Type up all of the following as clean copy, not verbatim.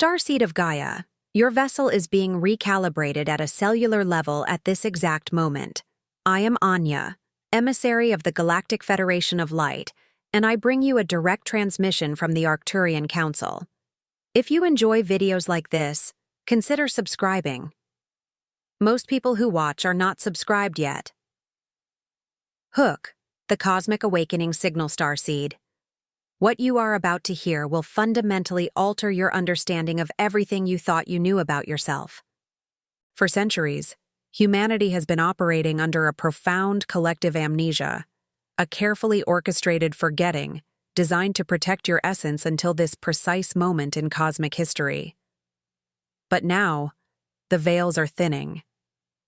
Starseed of Gaia, your vessel is being recalibrated at a cellular level at this exact moment. I am Anya, emissary of the Galactic Federation of Light, and I bring you a direct transmission from the Arcturian Council. If you enjoy videos like this, consider subscribing. Most people who watch are not subscribed yet. Hook, the Cosmic Awakening Signal Starseed. What you are about to hear will fundamentally alter your understanding of everything you thought you knew about yourself. For centuries, humanity has been operating under a profound collective amnesia, a carefully orchestrated forgetting designed to protect your essence until this precise moment in cosmic history. But now, the veils are thinning.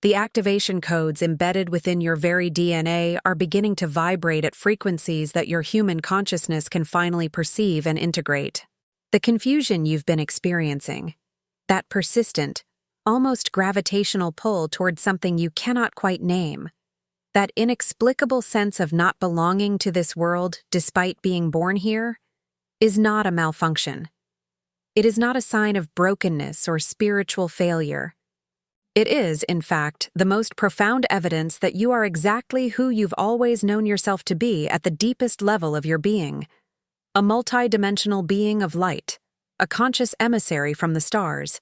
The activation codes embedded within your very DNA are beginning to vibrate at frequencies that your human consciousness can finally perceive and integrate. The confusion you've been experiencing, that persistent, almost gravitational pull towards something you cannot quite name, that inexplicable sense of not belonging to this world despite being born here, is not a malfunction. It is not a sign of brokenness or spiritual failure. It is, in fact, the most profound evidence that you are exactly who you've always known yourself to be at the deepest level of your being. A multidimensional being of light, a conscious emissary from the stars,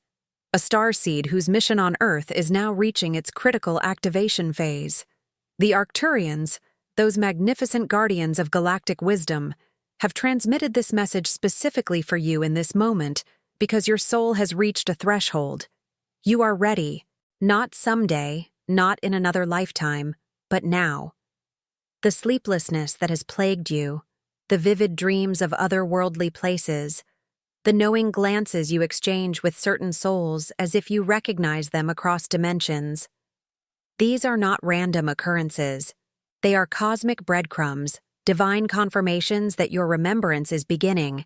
a starseed whose mission on Earth is now reaching its critical activation phase. The Arcturians, those magnificent guardians of galactic wisdom, have transmitted this message specifically for you in this moment because your soul has reached a threshold. You are ready. Not someday, not in another lifetime, but now. The sleeplessness that has plagued you, the vivid dreams of otherworldly places, the knowing glances you exchange with certain souls as if you recognize them across dimensions. These are not random occurrences. They are cosmic breadcrumbs, divine confirmations that your remembrance is beginning.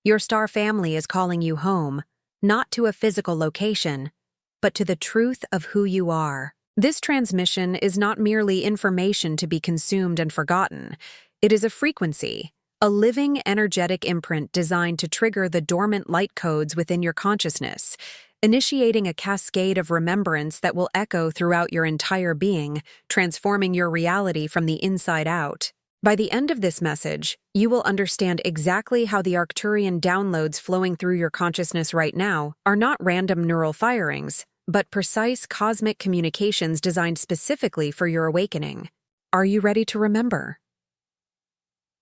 Your star family is calling you home, not to a physical location, but to the truth of who you are. This transmission is not merely information to be consumed and forgotten. It is a frequency, a living, energetic imprint designed to trigger the dormant light codes within your consciousness, initiating a cascade of remembrance that will echo throughout your entire being, transforming your reality from the inside out. By the end of this message, you will understand exactly how the Arcturian downloads flowing through your consciousness right now are not random neural firings, but precise cosmic communications designed specifically for your awakening. Are you ready to remember?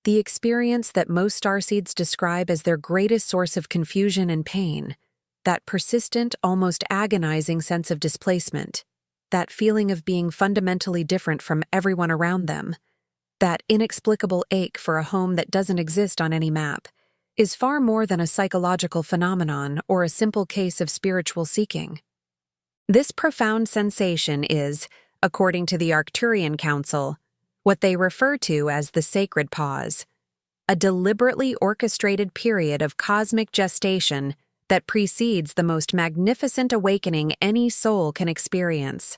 The experience that most starseeds describe as their greatest source of confusion and pain, that persistent, almost agonizing sense of displacement, that feeling of being fundamentally different from everyone around them, that inexplicable ache for a home that doesn't exist on any map, is far more than a psychological phenomenon or a simple case of spiritual seeking. This profound sensation is, according to the Arcturian Council, what they refer to as the sacred pause, a deliberately orchestrated period of cosmic gestation that precedes the most magnificent awakening any soul can experience.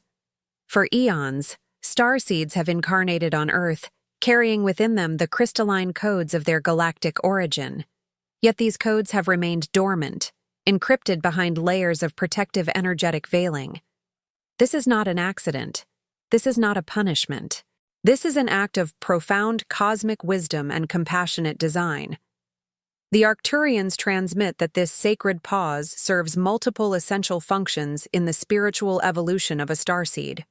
For eons, starseeds have incarnated on Earth, carrying within them the crystalline codes of their galactic origin. Yet these codes have remained dormant, encrypted behind layers of protective energetic veiling. This is not an accident. This is not a punishment. This is an act of profound cosmic wisdom and compassionate design. The Arcturians transmit that this sacred pause serves multiple essential functions in the spiritual evolution of a starseed.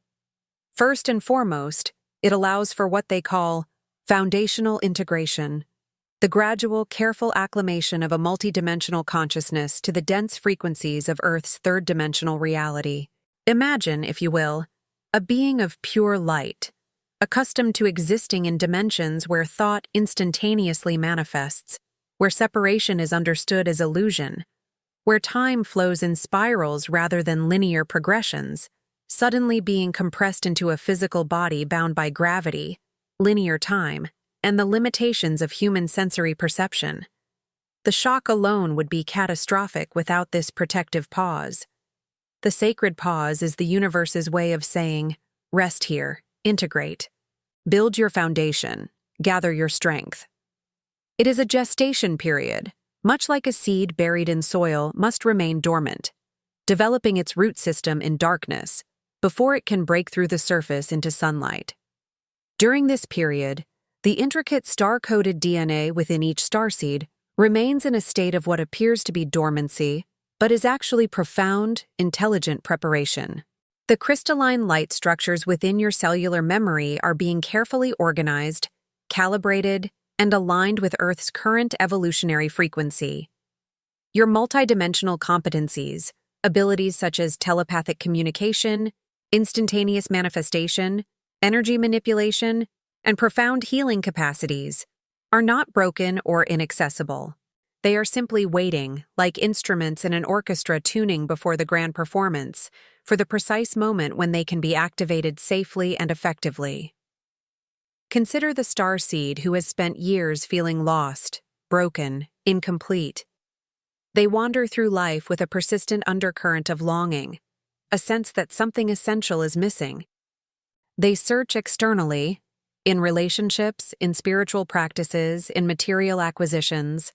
First and foremost, it allows for what they call foundational integration, the gradual, careful acclimation of a multidimensional consciousness to the dense frequencies of Earth's third-dimensional reality. Imagine, if you will, a being of pure light, accustomed to existing in dimensions where thought instantaneously manifests, where separation is understood as illusion, where time flows in spirals rather than linear progressions, suddenly being compressed into a physical body bound by gravity, linear time, and the limitations of human sensory perception. The shock alone would be catastrophic without this protective pause. The sacred pause is the universe's way of saying, rest here, integrate, build your foundation, gather your strength. It is a gestation period, much like a seed buried in soil, must remain dormant, developing its root system in darkness before it can break through the surface into sunlight. During this period, the intricate star-coded DNA within each starseed remains in a state of what appears to be dormancy, but is actually profound, intelligent preparation. The crystalline light structures within your cellular memory are being carefully organized, calibrated, and aligned with Earth's current evolutionary frequency. Your multidimensional competencies, abilities such as telepathic communication, instantaneous manifestation, energy manipulation, and profound healing capacities, are not broken or inaccessible. They are simply waiting, like instruments in an orchestra tuning before the grand performance, for the precise moment when they can be activated safely and effectively. Consider the starseed who has spent years feeling lost, broken, incomplete. They wander through life with a persistent undercurrent of longing, a sense that something essential is missing. They search externally, in relationships, in spiritual practices, in material acquisitions,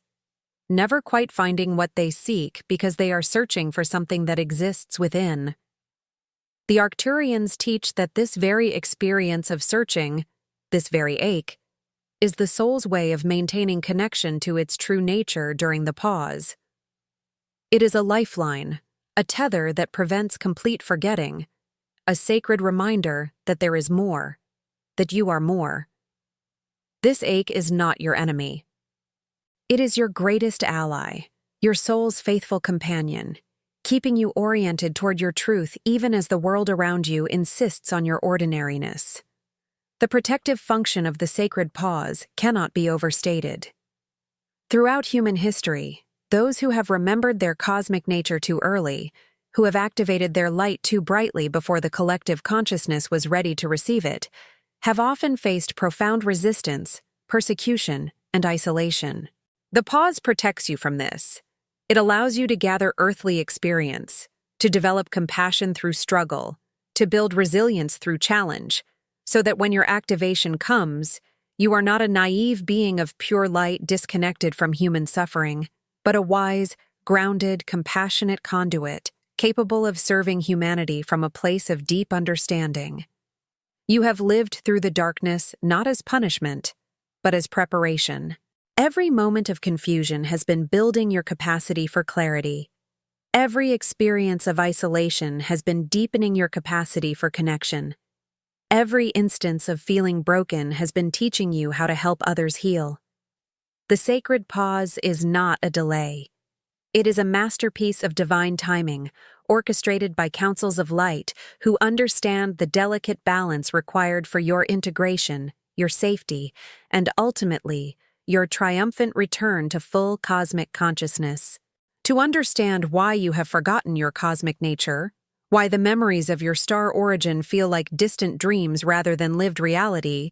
never quite finding what they seek because they are searching for something that exists within. The Arcturians teach that this very experience of searching, this very ache, is the soul's way of maintaining connection to its true nature during the pause. It is a lifeline, a tether that prevents complete forgetting, a sacred reminder that there is more, that you are more. This ache is not your enemy. It is your greatest ally, your soul's faithful companion, keeping you oriented toward your truth even as the world around you insists on your ordinariness. The protective function of the sacred pause cannot be overstated. Throughout human history, those who have remembered their cosmic nature too early, who have activated their light too brightly before the collective consciousness was ready to receive it, have often faced profound resistance, persecution, and isolation. The pause protects you from this. It allows you to gather earthly experience, to develop compassion through struggle, to build resilience through challenge, so that when your activation comes, you are not a naive being of pure light disconnected from human suffering, but a wise, grounded, compassionate conduit, capable of serving humanity from a place of deep understanding. You have lived through the darkness not as punishment, but as preparation. Every moment of confusion has been building your capacity for clarity. Every experience of isolation has been deepening your capacity for connection. Every instance of feeling broken has been teaching you how to help others heal. The sacred pause is not a delay. It is a masterpiece of divine timing, orchestrated by councils of light who understand the delicate balance required for your integration, your safety, and ultimately, your triumphant return to full cosmic consciousness. To understand why you have forgotten your cosmic nature, why the memories of your star origin feel like distant dreams rather than lived reality,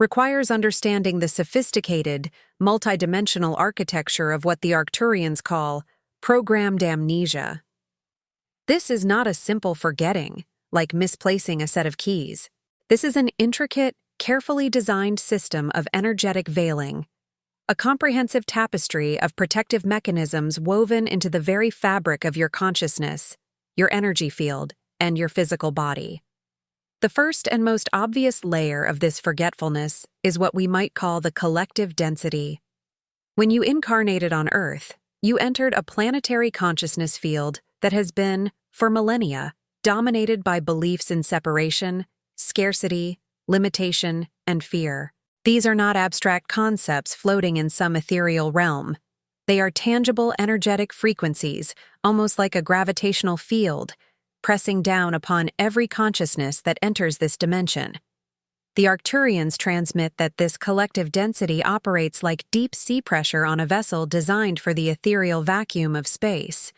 requires understanding the sophisticated, multidimensional architecture of what the Arcturians call programmed amnesia. This is not a simple forgetting, like misplacing a set of keys. This is an intricate, carefully designed system of energetic veiling, a comprehensive tapestry of protective mechanisms woven into the very fabric of your consciousness, your energy field, and your physical body. The first and most obvious layer of this forgetfulness is what we might call the collective density. When you incarnated on Earth, you entered a planetary consciousness field that has been, for millennia, dominated by beliefs in separation, scarcity, limitation, and fear. These are not abstract concepts floating in some ethereal realm. They are tangible energetic frequencies, almost like a gravitational field, pressing down upon every consciousness that enters this dimension. The Arcturians transmit that this collective density operates like deep sea pressure on a vessel designed for the ethereal vacuum of space.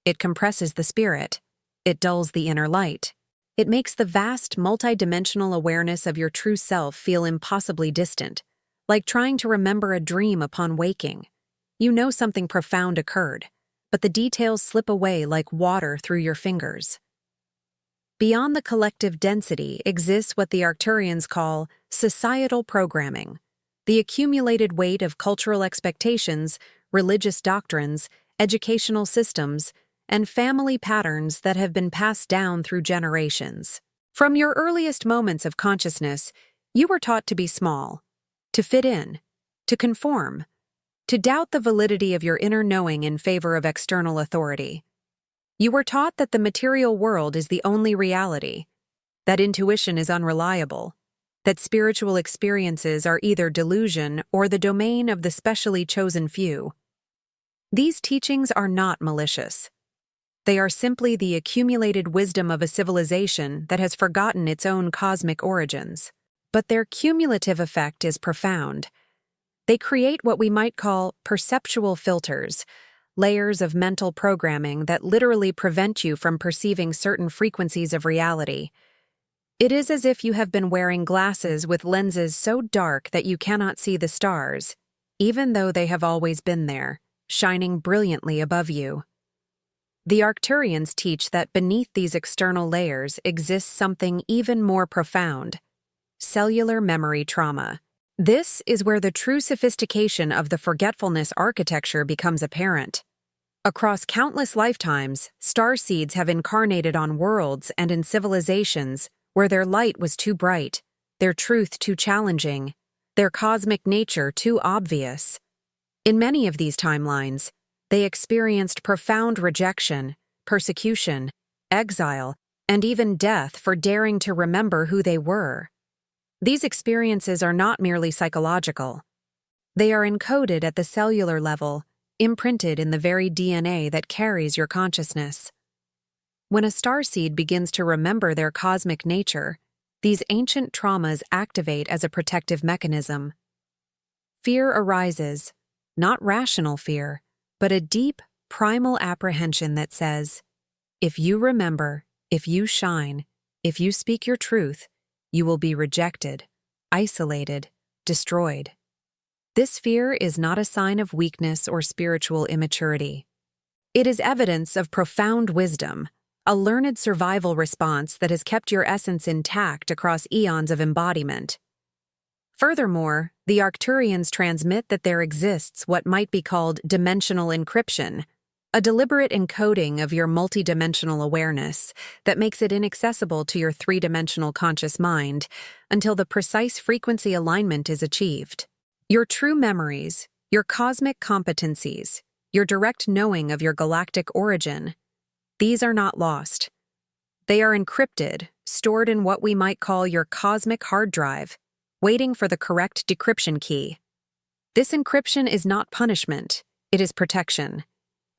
It compresses the spirit. It dulls the inner light. It makes the vast, multidimensional awareness of your true self feel impossibly distant, like trying to remember a dream upon waking. You know something profound occurred, but the details slip away like water through your fingers. Beyond the collective density exists what the Arcturians call societal programming, the accumulated weight of cultural expectations religious doctrines, educational systems, and family patterns that have been passed down through generations. From your earliest moments of consciousness, you were taught to be small, to fit in, to conform, to doubt the validity of your inner knowing in favor of external authority. You were taught that the material world is the only reality, that intuition is unreliable, that spiritual experiences are either delusion or the domain of the specially chosen few. These teachings are not malicious. They are simply the accumulated wisdom of a civilization that has forgotten its own cosmic origins. But their cumulative effect is profound. They create what we might call perceptual filters, layers of mental programming that literally prevent you from perceiving certain frequencies of reality. It is as if you have been wearing glasses with lenses so dark that you cannot see the stars, even though they have always been there, shining brilliantly above you. The Arcturians teach that beneath these external layers exists something even more profound: cellular memory trauma. This is where the true sophistication of the forgetfulness architecture becomes apparent. Across countless lifetimes, starseeds have incarnated on worlds and in civilizations where their light was too bright, their truth too challenging, their cosmic nature too obvious. In many of these timelines, they experienced profound rejection, persecution, exile, and even death for daring to remember who they were. These experiences are not merely psychological. They are encoded at the cellular level, imprinted in the very DNA that carries your consciousness. When a starseed begins to remember their cosmic nature, these ancient traumas activate as a protective mechanism. Fear arises, not rational fear, but a deep, primal apprehension that says, if you remember, if you shine, if you speak your truth, you will be rejected, isolated, destroyed. This fear is not a sign of weakness or spiritual immaturity. It is evidence of profound wisdom, a learned survival response that has kept your essence intact across eons of embodiment. Furthermore, the Arcturians transmit that there exists what might be called dimensional encryption, a deliberate encoding of your multidimensional awareness that makes it inaccessible to your three-dimensional conscious mind until the precise frequency alignment is achieved. Your true memories, your cosmic competencies, your direct knowing of your galactic origin, these are not lost. They are encrypted, stored in what we might call your cosmic hard drive, waiting for the correct decryption key. This encryption is not punishment, it is protection.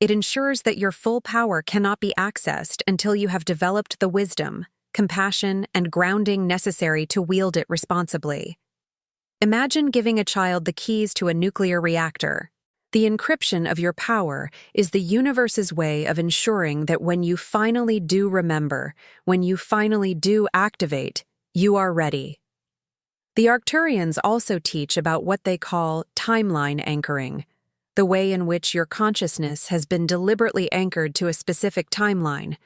It ensures that your full power cannot be accessed until you have developed the wisdom, compassion, and grounding necessary to wield it responsibly. Imagine giving a child the keys to a nuclear reactor. The encryption of your power is the universe's way of ensuring that when you finally do remember, when you finally do activate, you are ready. The Arcturians also teach about what they call timeline anchoring, the way in which your consciousness has been deliberately anchored to a specific timeline,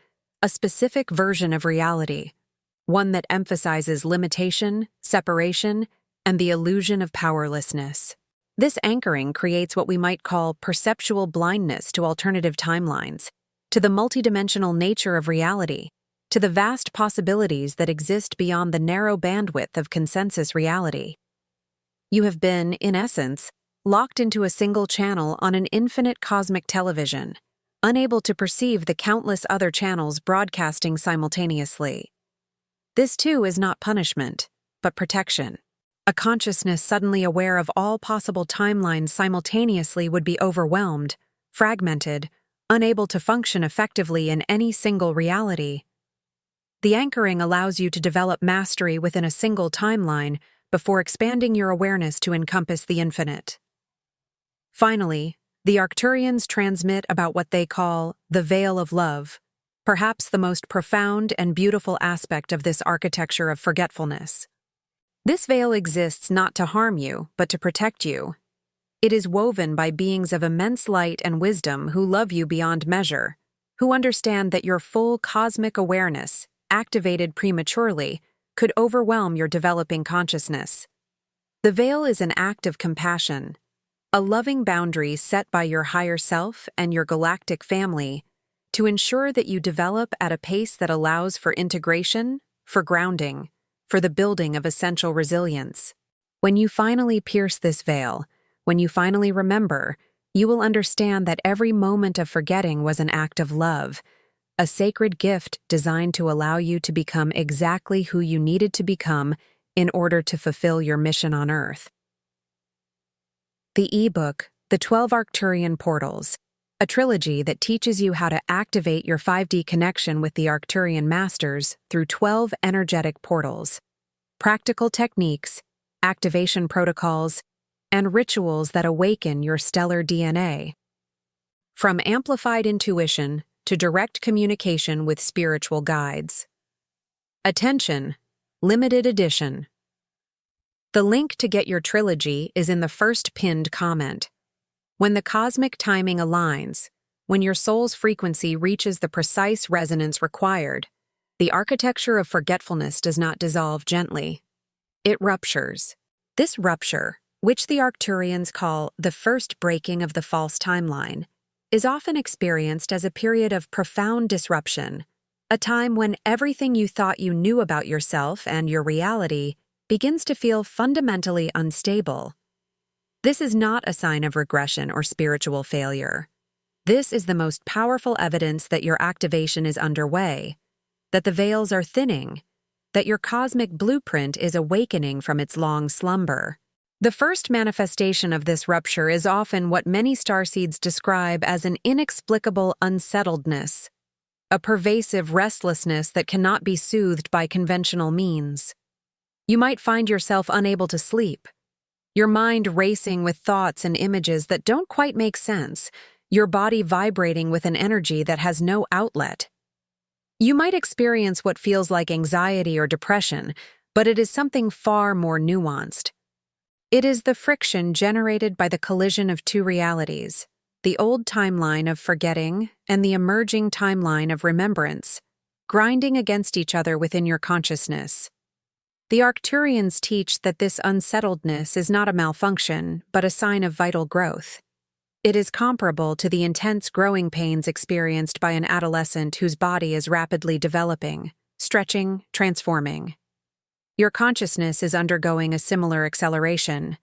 a specific version of reality, one that emphasizes limitation, separation, and the illusion of powerlessness. This anchoring creates what we might call perceptual blindness to alternative timelines, to the multidimensional nature of reality, to the vast possibilities that exist beyond the narrow bandwidth of consensus reality. You have been, in essence, locked into a single channel on an infinite cosmic television, unable to perceive the countless other channels broadcasting simultaneously. This too is not punishment, but protection. A consciousness suddenly aware of all possible timelines simultaneously would be overwhelmed, fragmented, unable to function effectively in any single reality. The anchoring allows you to develop mastery within a single timeline before expanding your awareness to encompass the infinite. Finally, the Arcturians transmit about what they call the veil of love, perhaps the most profound and beautiful aspect of this architecture of forgetfulness. This veil exists not to harm you, but to protect you. It is woven by beings of immense light and wisdom who love you beyond measure, who understand that your full cosmic awareness, activated prematurely, could overwhelm your developing consciousness. The veil is an act of compassion, a loving boundary set by your higher self and your galactic family to ensure that you develop at a pace that allows for integration, for grounding, for the building of essential resilience. When you finally pierce this veil, when you finally remember, you will understand that every moment of forgetting was an act of love, a sacred gift designed to allow you to become exactly who you needed to become in order to fulfill your mission on Earth. The ebook, The 12 Arcturian Portals, a trilogy that teaches you how to activate your 5D connection with the Arcturian masters through 12 energetic portals, practical techniques, activation protocols, and rituals that awaken your stellar DNA. From amplified intuition to direct communication with spiritual guides. Attention, limited edition. The link to get your trilogy is in the first pinned comment. When the cosmic timing aligns, when your soul's frequency reaches the precise resonance required, the architecture of forgetfulness does not dissolve gently. It ruptures. This rupture, which the Arcturians call the first breaking of the false timeline, is often experienced as a period of profound disruption, a time when everything you thought you knew about yourself and your reality begins to feel fundamentally unstable. This is not a sign of regression or spiritual failure. This is the most powerful evidence that your activation is underway, that the veils are thinning, that your cosmic blueprint is awakening from its long slumber. The first manifestation of this rupture is often what many starseeds describe as an inexplicable unsettledness, a pervasive restlessness that cannot be soothed by conventional means. You might find yourself unable to sleep, your mind racing with thoughts and images that don't quite make sense, your body vibrating with an energy that has no outlet. You might experience what feels like anxiety or depression, but it is something far more nuanced. It is the friction generated by the collision of two realities, the old timeline of forgetting and the emerging timeline of remembrance, grinding against each other within your consciousness. The Arcturians teach that this unsettledness is not a malfunction, but a sign of vital growth. It is comparable to the intense growing pains experienced by an adolescent whose body is rapidly developing, stretching, transforming. Your consciousness is undergoing a similar acceleration.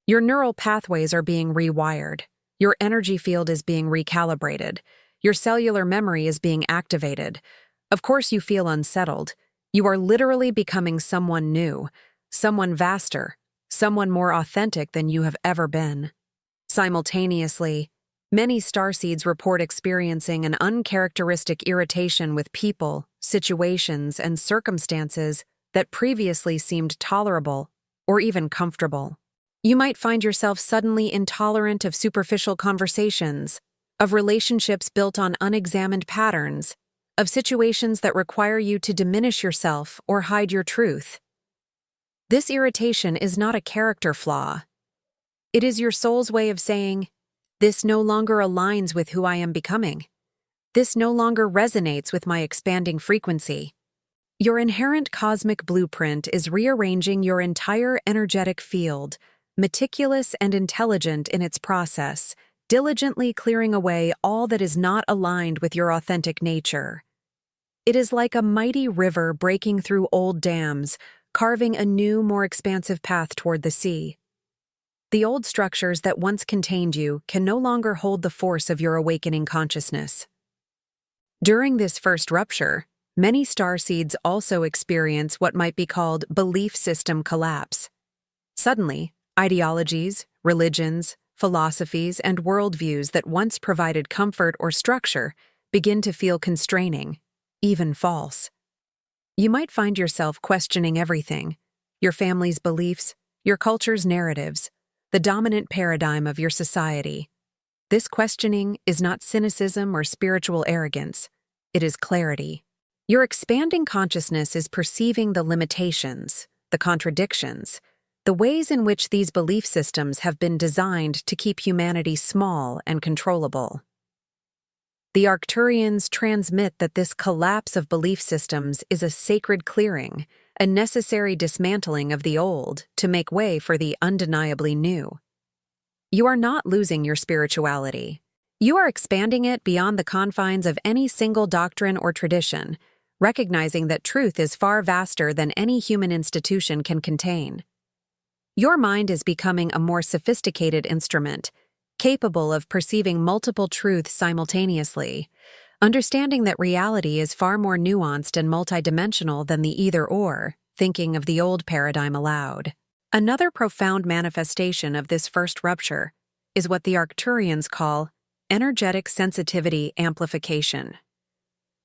Your neural pathways are being rewired. Your energy field is being recalibrated. Your cellular memory is being activated. Of course you feel unsettled. You are literally becoming someone new, someone vaster, someone more authentic than you have ever been. Simultaneously, many starseeds report experiencing an uncharacteristic irritation with people, situations, and circumstances that previously seemed tolerable or even comfortable. You might find yourself suddenly intolerant of superficial conversations, of relationships built on unexamined patterns, of situations that require you to diminish yourself or hide your truth. This irritation is not a character flaw. It is your soul's way of saying, "This no longer aligns with who I am becoming. This no longer resonates with my expanding frequency." Your inherent cosmic blueprint is rearranging your entire energetic field, meticulous and intelligent in its process, diligently clearing away all that is not aligned with your authentic nature. It is like a mighty river breaking through old dams, carving a new, more expansive path toward the sea. The old structures that once contained you can no longer hold the force of your awakening consciousness. During this first rupture, many starseeds also experience what might be called belief system collapse. Suddenly, ideologies, religions, philosophies, and worldviews that once provided comfort or structure begin to feel constraining, even false. You might find yourself questioning everything: your family's beliefs, your culture's narratives, the dominant paradigm of your society. This questioning is not cynicism or spiritual arrogance. It is clarity. Your expanding consciousness is perceiving the limitations, the contradictions, the ways in which these belief systems have been designed to keep humanity small and controllable. The Arcturians transmit that this collapse of belief systems is a sacred clearing, a necessary dismantling of the old to make way for the undeniably new. You are not losing your spirituality. You are expanding it beyond the confines of any single doctrine or tradition, recognizing that truth is far vaster than any human institution can contain. Your mind is becoming a more sophisticated instrument, capable of perceiving multiple truths simultaneously, understanding that reality is far more nuanced and multidimensional than the either-or, thinking of the old paradigm allowed. Another profound manifestation of this first rupture is what the Arcturians call energetic sensitivity amplification.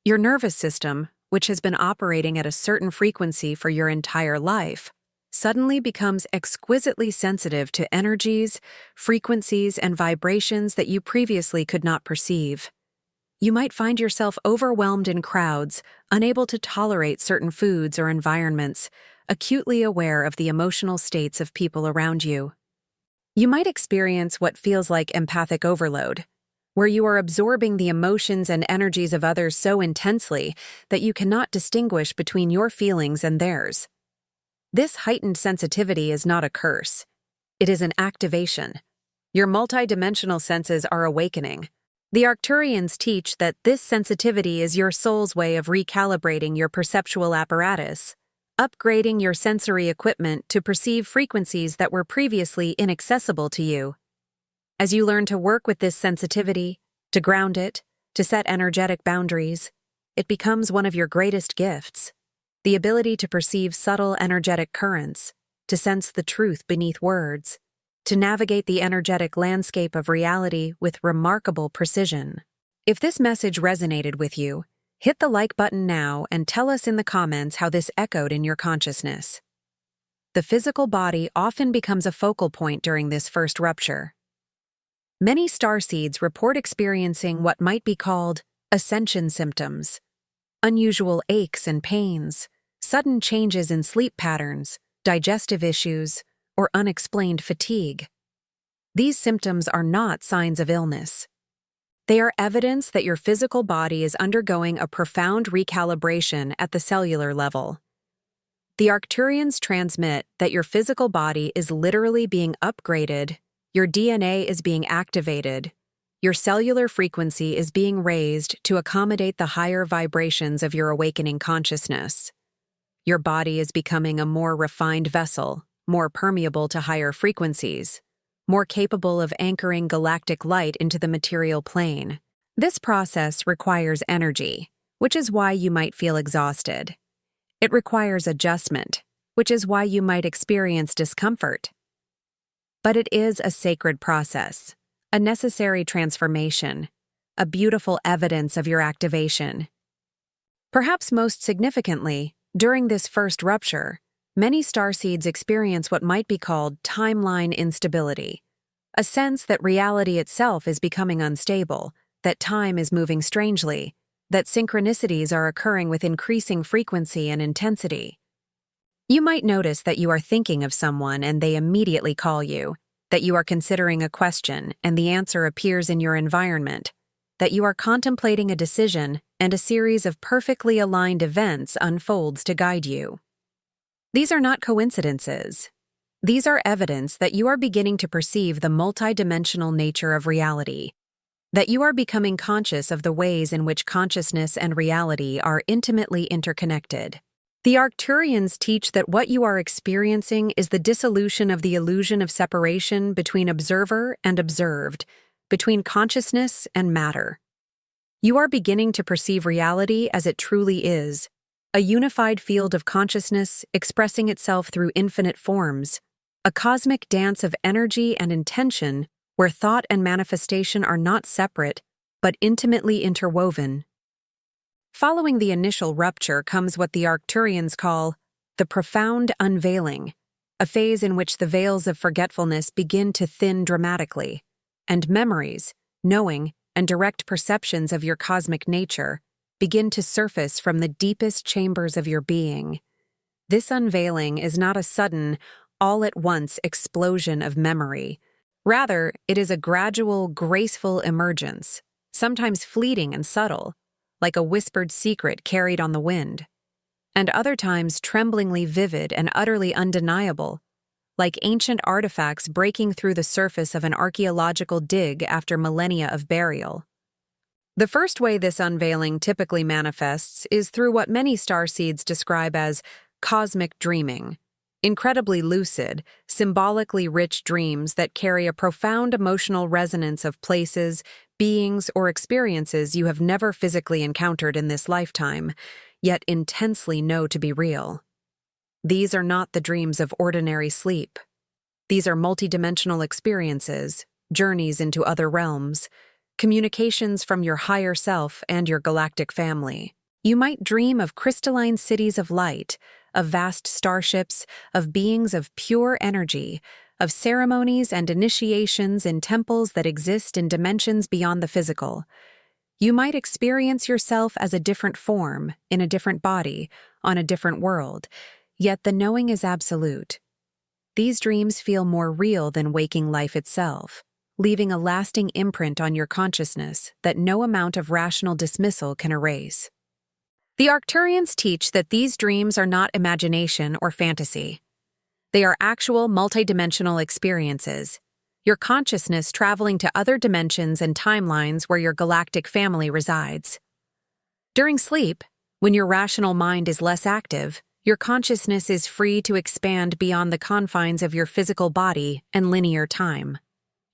Your nervous system, which has been operating at a certain frequency for your entire life, suddenly becomes exquisitely sensitive to energies, frequencies, and vibrations that you previously could not perceive. You might find yourself overwhelmed in crowds, unable to tolerate certain foods or environments, acutely aware of the emotional states of people around you. You might experience what feels like empathic overload, where you are absorbing the emotions and energies of others so intensely that you cannot distinguish between your feelings and theirs. This heightened sensitivity is not a curse. It is an activation. Your multidimensional senses are awakening. The Arcturians teach that this sensitivity is your soul's way of recalibrating your perceptual apparatus, upgrading your sensory equipment to perceive frequencies that were previously inaccessible to you. As you learn to work with this sensitivity, to ground it, to set energetic boundaries, it becomes one of your greatest gifts. The ability to perceive subtle energetic currents, to sense the truth beneath words, to navigate the energetic landscape of reality with remarkable precision. If this message resonated with you, hit the like button now and tell us in the comments how this echoed in your consciousness. The physical body often becomes a focal point during this first rupture. Many starseeds report experiencing what might be called ascension symptoms, unusual aches and pains, sudden changes in sleep patterns, digestive issues, or unexplained fatigue. These symptoms are not signs of illness. They are evidence that your physical body is undergoing a profound recalibration at the cellular level. The Arcturians transmit that your physical body is literally being upgraded, your DNA is being activated, your cellular frequency is being raised to accommodate the higher vibrations of your awakening consciousness. Your body is becoming a more refined vessel, more permeable to higher frequencies, more capable of anchoring galactic light into the material plane. This process requires energy, which is why you might feel exhausted. It requires adjustment, which is why you might experience discomfort. But it is a sacred process, a necessary transformation, a beautiful evidence of your activation. Perhaps most significantly, during this first rupture, many starseeds experience what might be called timeline instability, a sense that reality itself is becoming unstable, that time is moving strangely, that synchronicities are occurring with increasing frequency and intensity. You might notice that you are thinking of someone and they immediately call you, that you are considering a question and the answer appears in your environment, that you are contemplating a decision and a series of perfectly aligned events unfolds to guide you. These are not coincidences. These are evidence that you are beginning to perceive the multidimensional nature of reality, that you are becoming conscious of the ways in which consciousness and reality are intimately interconnected. The Arcturians teach that what you are experiencing is the dissolution of the illusion of separation between observer and observed, between consciousness and matter. You are beginning to perceive reality as it truly is, a unified field of consciousness expressing itself through infinite forms, a cosmic dance of energy and intention where thought and manifestation are not separate, but intimately interwoven. Following the initial rupture comes what the Arcturians call the profound unveiling, a phase in which the veils of forgetfulness begin to thin dramatically, and memories, knowing, and direct perceptions of your cosmic nature begin to surface from the deepest chambers of your being. This unveiling is not a sudden, all-at-once explosion of memory. Rather, it is a gradual, graceful emergence, sometimes fleeting and subtle, like a whispered secret carried on the wind, and other times tremblingly vivid and utterly undeniable, like ancient artifacts breaking through the surface of an archaeological dig after millennia of burial. The first way this unveiling typically manifests is through what many starseeds describe as cosmic dreaming. Incredibly lucid, symbolically rich dreams that carry a profound emotional resonance of places, beings, or experiences you have never physically encountered in this lifetime, yet intensely know to be real. These are not the dreams of ordinary sleep. These are multidimensional experiences, journeys into other realms, communications from your higher self and your galactic family. You might dream of crystalline cities of light, of vast starships, of beings of pure energy, of ceremonies and initiations in temples that exist in dimensions beyond the physical. You might experience yourself as a different form, in a different body, on a different world, yet the knowing is absolute. These dreams feel more real than waking life itself, leaving a lasting imprint on your consciousness that no amount of rational dismissal can erase. The Arcturians teach that these dreams are not imagination or fantasy. They are actual multidimensional experiences, your consciousness traveling to other dimensions and timelines where your galactic family resides. During sleep, when your rational mind is less active, your consciousness is free to expand beyond the confines of your physical body and linear time.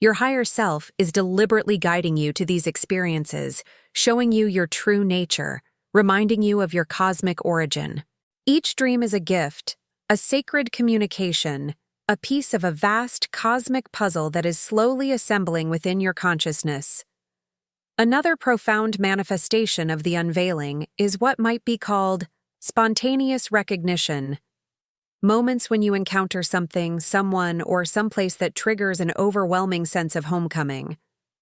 Your higher self is deliberately guiding you to these experiences, showing you your true nature, reminding you of your cosmic origin. Each dream is a gift, a sacred communication, a piece of a vast cosmic puzzle that is slowly assembling within your consciousness. Another profound manifestation of the unveiling is what might be called spontaneous recognition. Moments when you encounter something, someone, or someplace that triggers an overwhelming sense of homecoming.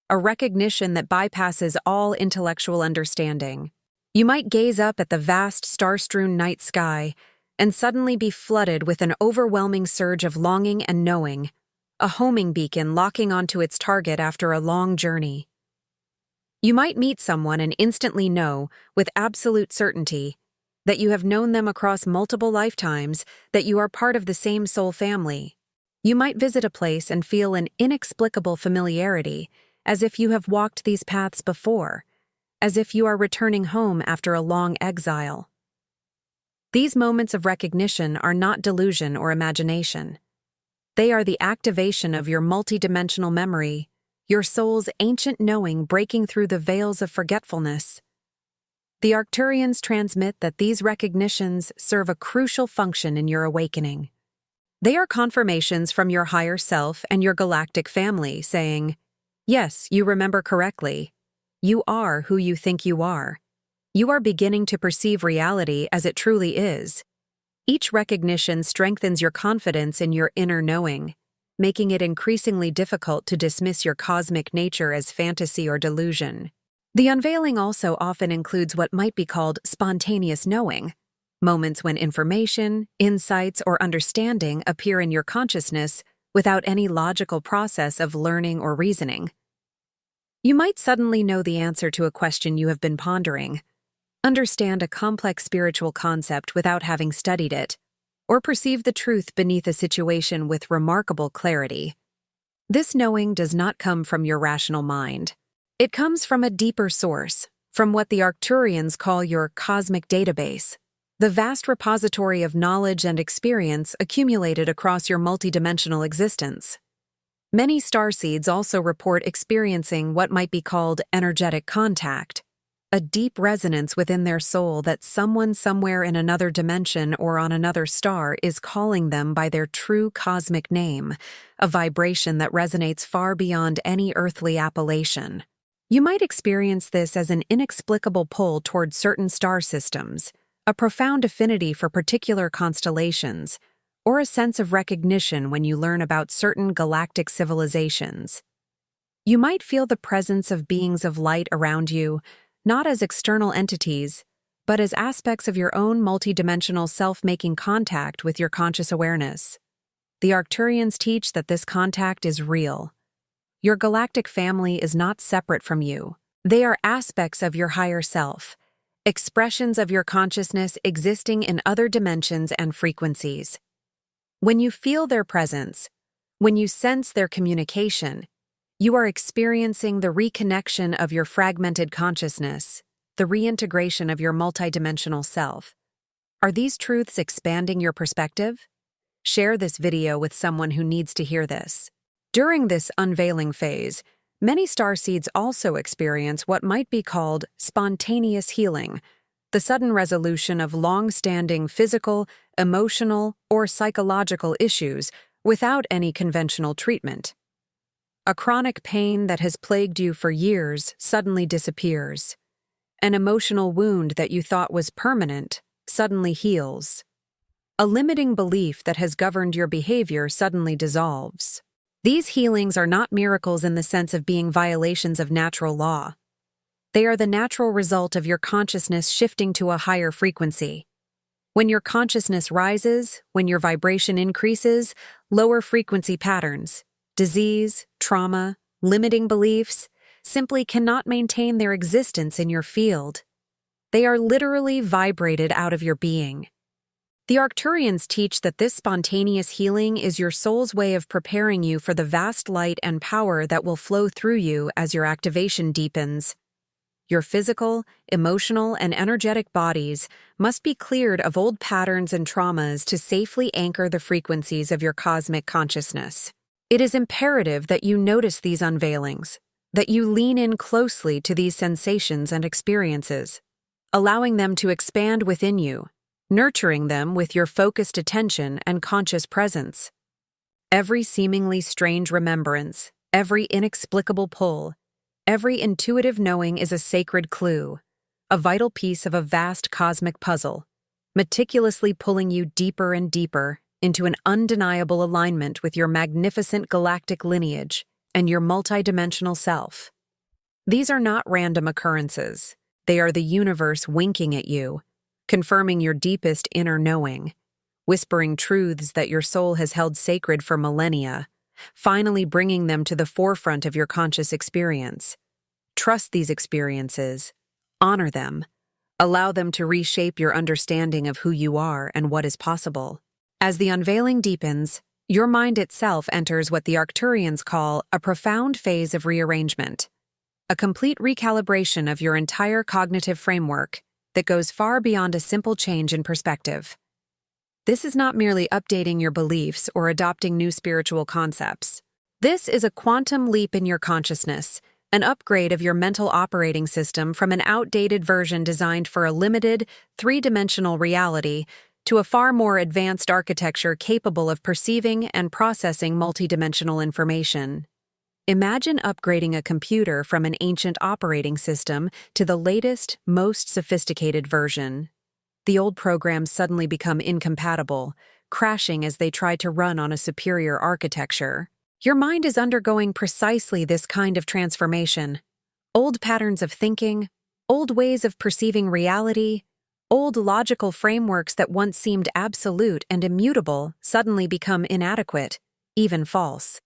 A recognition that bypasses all intellectual understanding. You might gaze up at the vast star-strewn night sky and suddenly be flooded with an overwhelming surge of longing and knowing, a homing beacon locking onto its target after a long journey. You might meet someone and instantly know, with absolute certainty, that you have known them across multiple lifetimes, that you are part of the same soul family. You might visit a place and feel an inexplicable familiarity, as if you have walked these paths before, as if you are returning home after a long exile. These moments of recognition are not delusion or imagination. They are the activation of your multidimensional memory, your soul's ancient knowing breaking through the veils of forgetfulness. The Arcturians transmit that these recognitions serve a crucial function in your awakening. They are confirmations from your higher self and your galactic family saying, yes, you remember correctly. You are who you think you are. You are beginning to perceive reality as it truly is. Each recognition strengthens your confidence in your inner knowing, making it increasingly difficult to dismiss your cosmic nature as fantasy or delusion. The unveiling also often includes what might be called spontaneous knowing, moments when information, insights, or understanding appear in your consciousness without any logical process of learning or reasoning. You might suddenly know the answer to a question you have been pondering, understand a complex spiritual concept without having studied it, or perceive the truth beneath a situation with remarkable clarity. This knowing does not come from your rational mind. It comes from a deeper source, from what the Arcturians call your cosmic database, the vast repository of knowledge and experience accumulated across your multidimensional existence. Many starseeds also report experiencing what might be called energetic contact, a deep resonance within their soul that someone somewhere in another dimension or on another star is calling them by their true cosmic name, a vibration that resonates far beyond any earthly appellation. You might experience this as an inexplicable pull toward certain star systems, a profound affinity for particular constellations, or a sense of recognition when you learn about certain galactic civilizations. You might feel the presence of beings of light around you, not as external entities, but as aspects of your own multidimensional self making contact with your conscious awareness. The Arcturians teach that this contact is real. Your galactic family is not separate from you. They are aspects of your higher self, expressions of your consciousness existing in other dimensions and frequencies. When you feel their presence, when you sense their communication, you are experiencing the reconnection of your fragmented consciousness, the reintegration of your multidimensional self. Are these truths expanding your perspective? Share this video with someone who needs to hear this. During this unveiling phase, many starseeds also experience what might be called spontaneous healing, the sudden resolution of long-standing physical, emotional, or psychological issues without any conventional treatment. A chronic pain that has plagued you for years suddenly disappears. An emotional wound that you thought was permanent suddenly heals. A limiting belief that has governed your behavior suddenly dissolves. These healings are not miracles in the sense of being violations of natural law. They are the natural result of your consciousness shifting to a higher frequency. When your consciousness rises, when your vibration increases, lower frequency patterns, disease, trauma, limiting beliefs, simply cannot maintain their existence in your field. They are literally vibrated out of your being. The Arcturians teach that this spontaneous healing is your soul's way of preparing you for the vast light and power that will flow through you as your activation deepens. Your physical, emotional, and energetic bodies must be cleared of old patterns and traumas to safely anchor the frequencies of your cosmic consciousness. It is imperative that you notice these unveilings, that you lean in closely to these sensations and experiences, allowing them to expand within you, nurturing them with your focused attention and conscious presence. Every seemingly strange remembrance, every inexplicable pull, every intuitive knowing is a sacred clue, a vital piece of a vast cosmic puzzle, meticulously pulling you deeper and deeper into an undeniable alignment with your magnificent galactic lineage and your multidimensional self. These are not random occurrences. They are the universe winking at you, confirming your deepest inner knowing, whispering truths that your soul has held sacred for millennia, finally bringing them to the forefront of your conscious experience. Trust these experiences, honor them, allow them to reshape your understanding of who you are and what is possible. As the unveiling deepens, your mind itself enters what the Arcturians call a profound phase of rearrangement, a complete recalibration of your entire cognitive framework that goes far beyond a simple change in perspective. This is not merely updating your beliefs or adopting new spiritual concepts. This is a quantum leap in your consciousness, an upgrade of your mental operating system from an outdated version designed for a limited, three-dimensional reality to a far more advanced architecture capable of perceiving and processing multidimensional information. Imagine upgrading a computer from an ancient operating system to the latest, most sophisticated version. The old programs suddenly become incompatible, crashing as they try to run on a superior architecture. Your mind is undergoing precisely this kind of transformation. Old patterns of thinking, old ways of perceiving reality, old logical frameworks that once seemed absolute and immutable suddenly become inadequate, even false.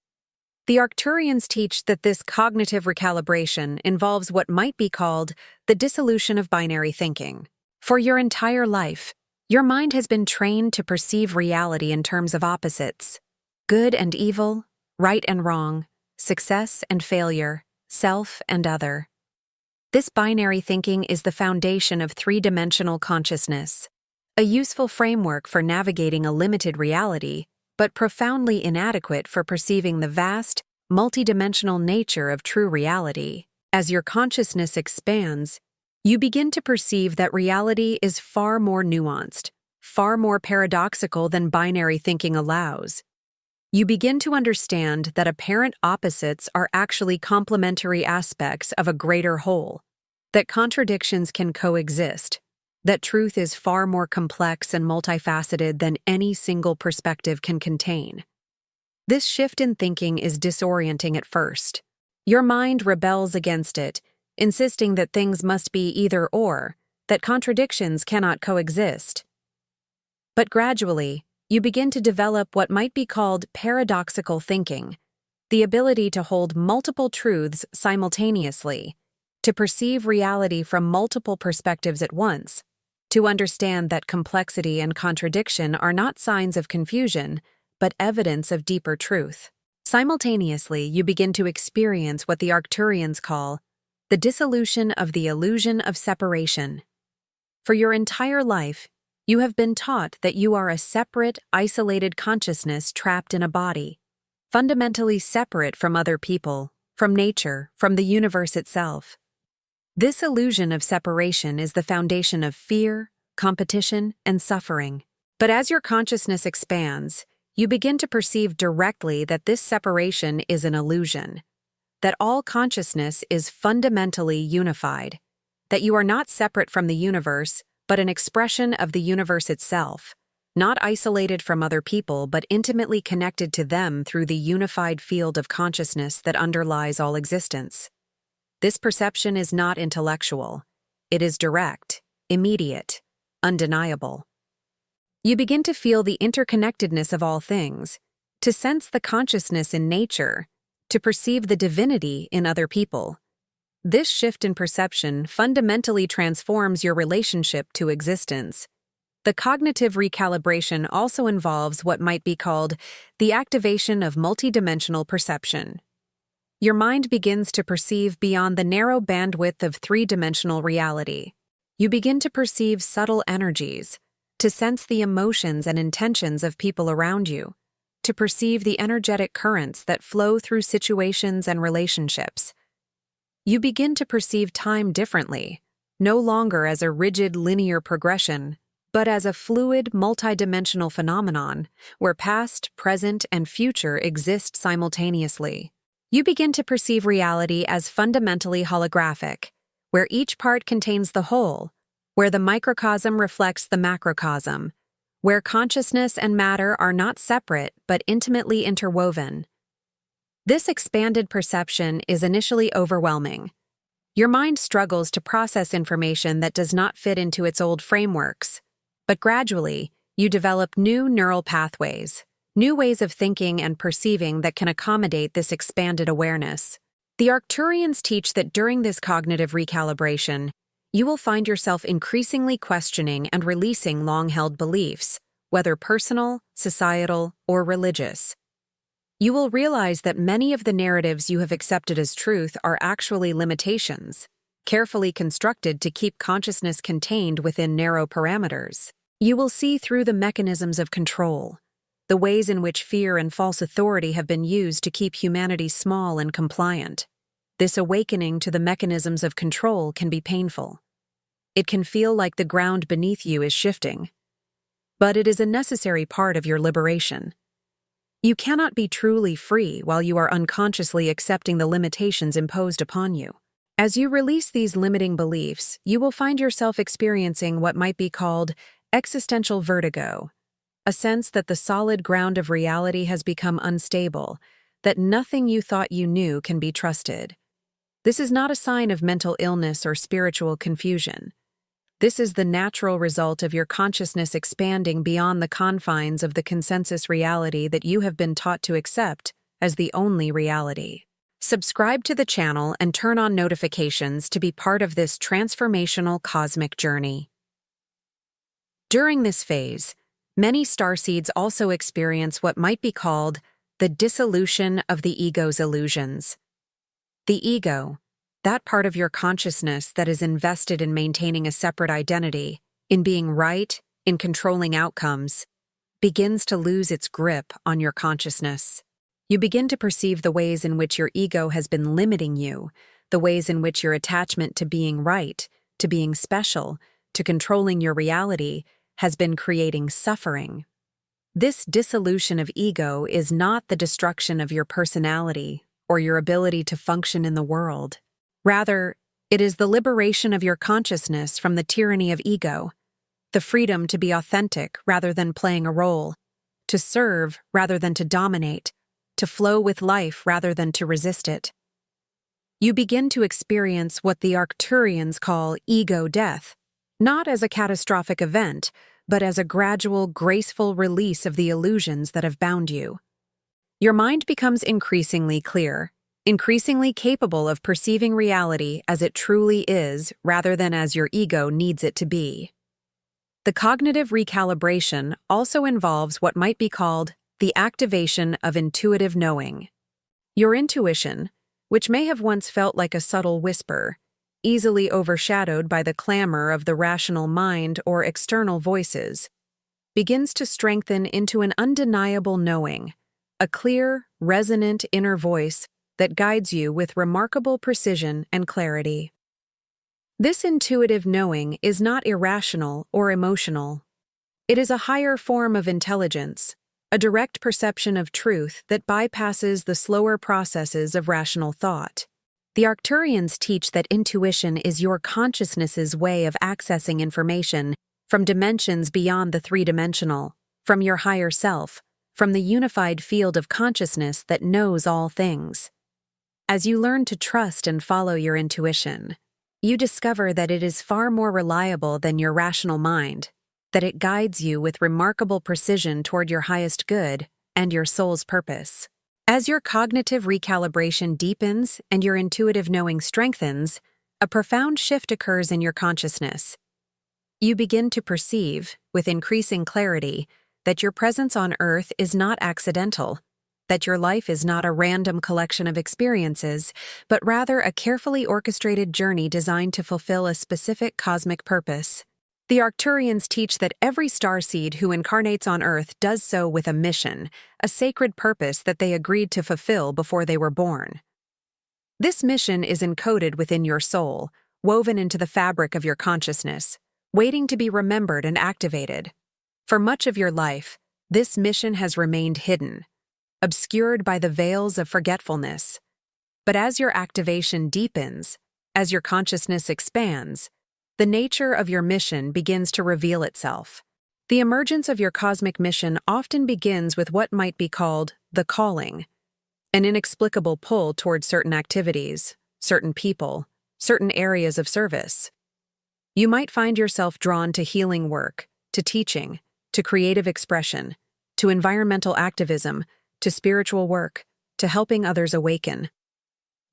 The Arcturians teach that this cognitive recalibration involves what might be called the dissolution of binary thinking. For your entire life, your mind has been trained to perceive reality in terms of opposites: good and evil, right and wrong, success and failure, self and other. This binary thinking is the foundation of three-dimensional consciousness, a useful framework for navigating a limited reality, but profoundly inadequate for perceiving the vast, multidimensional nature of true reality. As your consciousness expands, you begin to perceive that reality is far more nuanced, far more paradoxical than binary thinking allows. You begin to understand that apparent opposites are actually complementary aspects of a greater whole, that contradictions can coexist, that truth is far more complex and multifaceted than any single perspective can contain. This shift in thinking is disorienting at first. Your mind rebels against it, insisting that things must be either or, that contradictions cannot coexist. But gradually, you begin to develop what might be called paradoxical thinking, the ability to hold multiple truths simultaneously, to perceive reality from multiple perspectives at once, to understand that complexity and contradiction are not signs of confusion, but evidence of deeper truth. Simultaneously, you begin to experience what the Arcturians call the dissolution of the illusion of separation. For your entire life, you have been taught that you are a separate, isolated consciousness trapped in a body, fundamentally separate from other people, from nature, from the universe itself. This illusion of separation is the foundation of fear, competition, and suffering. But as your consciousness expands, you begin to perceive directly that this separation is an illusion, that all consciousness is fundamentally unified, that you are not separate from the universe, but an expression of the universe itself, not isolated from other people, but intimately connected to them through the unified field of consciousness that underlies all existence. This perception is not intellectual. It is direct, immediate, undeniable. You begin to feel the interconnectedness of all things, to sense the consciousness in nature, to perceive the divinity in other people. This shift in perception fundamentally transforms your relationship to existence. The cognitive recalibration also involves what might be called the activation of multidimensional perception. Your mind begins to perceive beyond the narrow bandwidth of three-dimensional reality. You begin to perceive subtle energies, to sense the emotions and intentions of people around you, to perceive the energetic currents that flow through situations and relationships. You begin to perceive time differently, no longer as a rigid linear progression, but as a fluid, multidimensional phenomenon where past, present, and future exist simultaneously. You begin to perceive reality as fundamentally holographic, where each part contains the whole, where the microcosm reflects the macrocosm, where consciousness and matter are not separate but intimately interwoven. This expanded perception is initially overwhelming. Your mind struggles to process information that does not fit into its old frameworks, but gradually, you develop new neural pathways, new ways of thinking and perceiving that can accommodate this expanded awareness. The Arcturians teach that during this cognitive recalibration, you will find yourself increasingly questioning and releasing long-held beliefs, whether personal, societal, or religious. You will realize that many of the narratives you have accepted as truth are actually limitations, carefully constructed to keep consciousness contained within narrow parameters. You will see through the mechanisms of control, the ways in which fear and false authority have been used to keep humanity small and compliant. This awakening to the mechanisms of control can be painful. It can feel like the ground beneath you is shifting. But it is a necessary part of your liberation. You cannot be truly free while you are unconsciously accepting the limitations imposed upon you. As you release these limiting beliefs, you will find yourself experiencing what might be called existential vertigo, a sense that the solid ground of reality has become unstable, that nothing you thought you knew can be trusted. This is not a sign of mental illness or spiritual confusion. This is the natural result of your consciousness expanding beyond the confines of the consensus reality that you have been taught to accept as the only reality. Subscribe to the channel and turn on notifications to be part of this transformational cosmic journey. During this phase, many starseeds also experience what might be called the dissolution of the ego's illusions. The ego, that part of your consciousness that is invested in maintaining a separate identity, in being right, in controlling outcomes, begins to lose its grip on your consciousness. You begin to perceive the ways in which your ego has been limiting you, the ways in which your attachment to being right, to being special, to controlling your reality, has been creating suffering. This dissolution of ego is not the destruction of your personality or your ability to function in the world. Rather, it is the liberation of your consciousness from the tyranny of ego, the freedom to be authentic rather than playing a role, to serve rather than to dominate, to flow with life rather than to resist it. You begin to experience what the Arcturians call ego death, not as a catastrophic event, but as a gradual, graceful release of the illusions that have bound you. Your mind becomes increasingly clear, increasingly capable of perceiving reality as it truly is rather than as your ego needs it to be. The cognitive recalibration also involves what might be called the activation of intuitive knowing. Your intuition, which may have once felt like a subtle whisper, easily overshadowed by the clamor of the rational mind or external voices, begins to strengthen into an undeniable knowing, a clear, resonant inner voice that guides you with remarkable precision and clarity. This intuitive knowing is not irrational or emotional. It is a higher form of intelligence, a direct perception of truth that bypasses the slower processes of rational thought. The Arcturians teach that intuition is your consciousness's way of accessing information from dimensions beyond the three-dimensional, from your higher self, from the unified field of consciousness that knows all things. As you learn to trust and follow your intuition, you discover that it is far more reliable than your rational mind, that it guides you with remarkable precision toward your highest good and your soul's purpose. As your cognitive recalibration deepens and your intuitive knowing strengthens, a profound shift occurs in your consciousness. You begin to perceive, with increasing clarity, that your presence on Earth is not accidental, that your life is not a random collection of experiences, but rather a carefully orchestrated journey designed to fulfill a specific cosmic purpose. The Arcturians teach that every starseed who incarnates on Earth does so with a mission, a sacred purpose that they agreed to fulfill before they were born. This mission is encoded within your soul, woven into the fabric of your consciousness, waiting to be remembered and activated. For much of your life, this mission has remained hidden, obscured by the veils of forgetfulness. But as your activation deepens, as your consciousness expands, the nature of your mission begins to reveal itself. The emergence of your cosmic mission often begins with what might be called the calling, an inexplicable pull toward certain activities, certain people, certain areas of service. You might find yourself drawn to healing work, to teaching, to creative expression, to environmental activism, to spiritual work, to helping others awaken.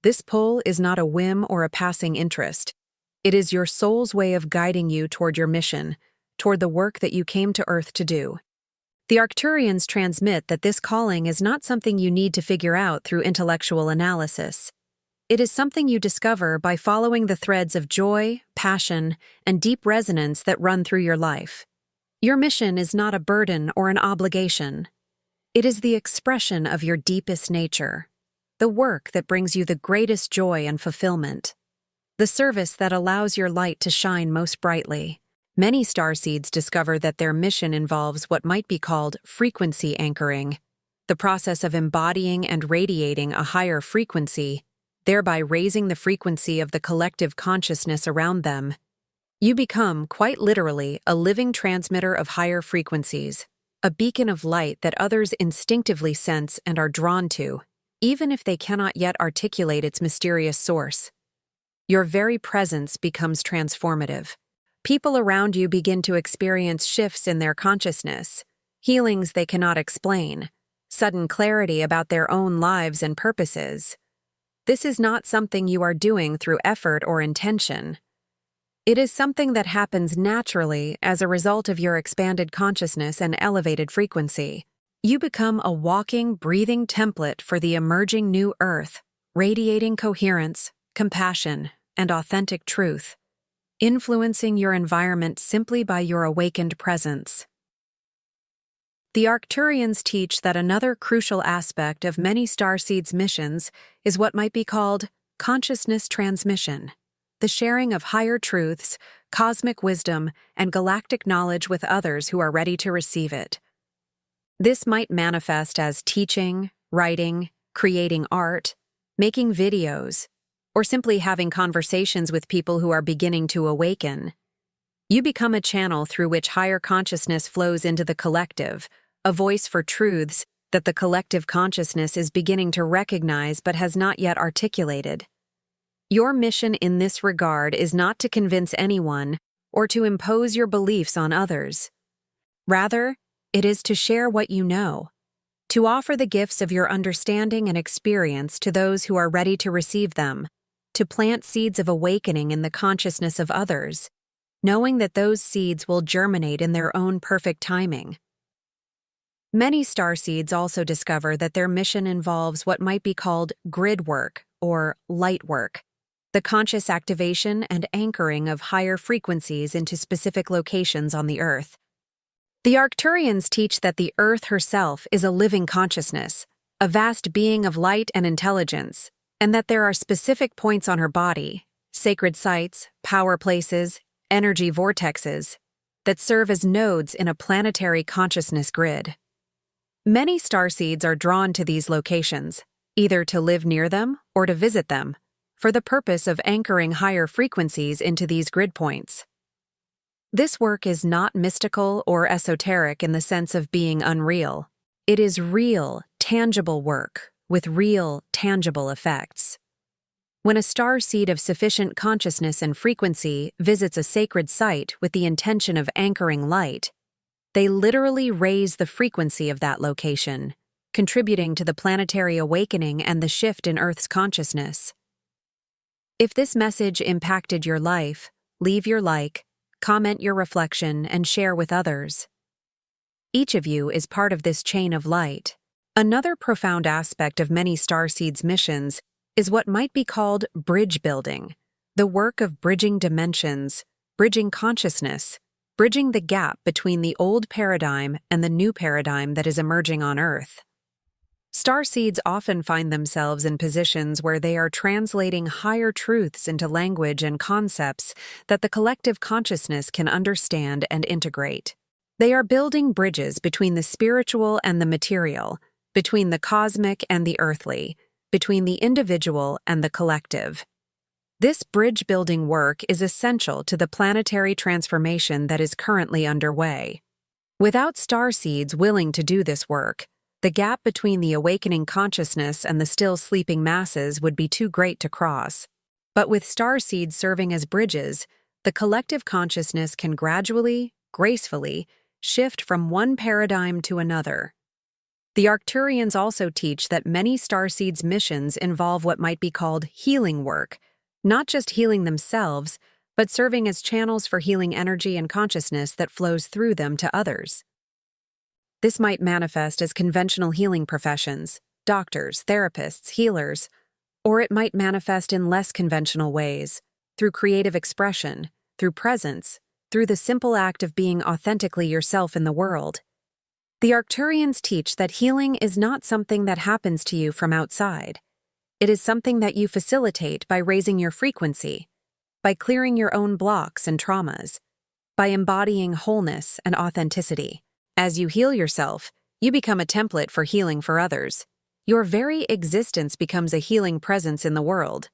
This pull is not a whim or a passing interest. It is your soul's way of guiding you toward your mission, toward the work that you came to Earth to do. The Arcturians transmit that this calling is not something you need to figure out through intellectual analysis. It is something you discover by following the threads of joy, passion, and deep resonance that run through your life. Your mission is not a burden or an obligation. It is the expression of your deepest nature, the work that brings you the greatest joy and fulfillment, the service that allows your light to shine most brightly. Many starseeds discover that their mission involves what might be called frequency anchoring, the process of embodying and radiating a higher frequency, thereby raising the frequency of the collective consciousness around them. You become, quite literally, a living transmitter of higher frequencies, a beacon of light that others instinctively sense and are drawn to, even if they cannot yet articulate its mysterious source. Your very presence becomes transformative. People around you begin to experience shifts in their consciousness, healings they cannot explain, sudden clarity about their own lives and purposes. This is not something you are doing through effort or intention. It is something that happens naturally as a result of your expanded consciousness and elevated frequency. You become a walking, breathing template for the emerging new Earth, radiating coherence, compassion, and authentic truth, influencing your environment simply by your awakened presence. The Arcturians teach that another crucial aspect of many starseeds' missions is what might be called consciousness transmission, the sharing of higher truths, cosmic wisdom, and galactic knowledge with others who are ready to receive it. This might manifest as teaching, writing, creating art, making videos, or simply having conversations with people who are beginning to awaken. You become a channel through which higher consciousness flows into the collective, a voice for truths that the collective consciousness is beginning to recognize but has not yet articulated. Your mission in this regard is not to convince anyone or to impose your beliefs on others. Rather, it is to share what you know, to offer the gifts of your understanding and experience to those who are ready to receive them, to plant seeds of awakening in the consciousness of others, knowing that those seeds will germinate in their own perfect timing. Many starseeds also discover that their mission involves what might be called grid work or light work, the conscious activation and anchoring of higher frequencies into specific locations on the Earth. The Arcturians teach that the Earth herself is a living consciousness, a vast being of light and intelligence, and that there are specific points on her body, sacred sites, power places, energy vortexes, that serve as nodes in a planetary consciousness grid. Many starseeds are drawn to these locations, either to live near them or to visit them, for the purpose of anchoring higher frequencies into these grid points. This work is not mystical or esoteric in the sense of being unreal. It is real, tangible work with real, tangible effects. When a starseed of sufficient consciousness and frequency visits a sacred site with the intention of anchoring light, they literally raise the frequency of that location, contributing to the planetary awakening and the shift in Earth's consciousness. If this message impacted your life, leave your like, comment your reflection, and share with others. Each of you is part of this chain of light. Another profound aspect of many starseeds' missions is what might be called bridge building, the work of bridging dimensions, bridging consciousness, bridging the gap between the old paradigm and the new paradigm that is emerging on Earth. Starseeds often find themselves in positions where they are translating higher truths into language and concepts that the collective consciousness can understand and integrate. They are building bridges between the spiritual and the material, between the cosmic and the earthly, between the individual and the collective. This bridge-building work is essential to the planetary transformation that is currently underway. Without starseeds willing to do this work, the gap between the awakening consciousness and the still sleeping masses would be too great to cross. But with starseeds serving as bridges, the collective consciousness can gradually, gracefully, shift from one paradigm to another. The Arcturians also teach that many starseeds' missions involve what might be called healing work, not just healing themselves, but serving as channels for healing energy and consciousness that flows through them to others. This might manifest as conventional healing professions, doctors, therapists, healers, or it might manifest in less conventional ways, through creative expression, through presence, through the simple act of being authentically yourself in the world. The Arcturians teach that healing is not something that happens to you from outside. It is something that you facilitate by raising your frequency, by clearing your own blocks and traumas, by embodying wholeness and authenticity. As you heal yourself, you become a template for healing for others. Your very existence becomes a healing presence in the world.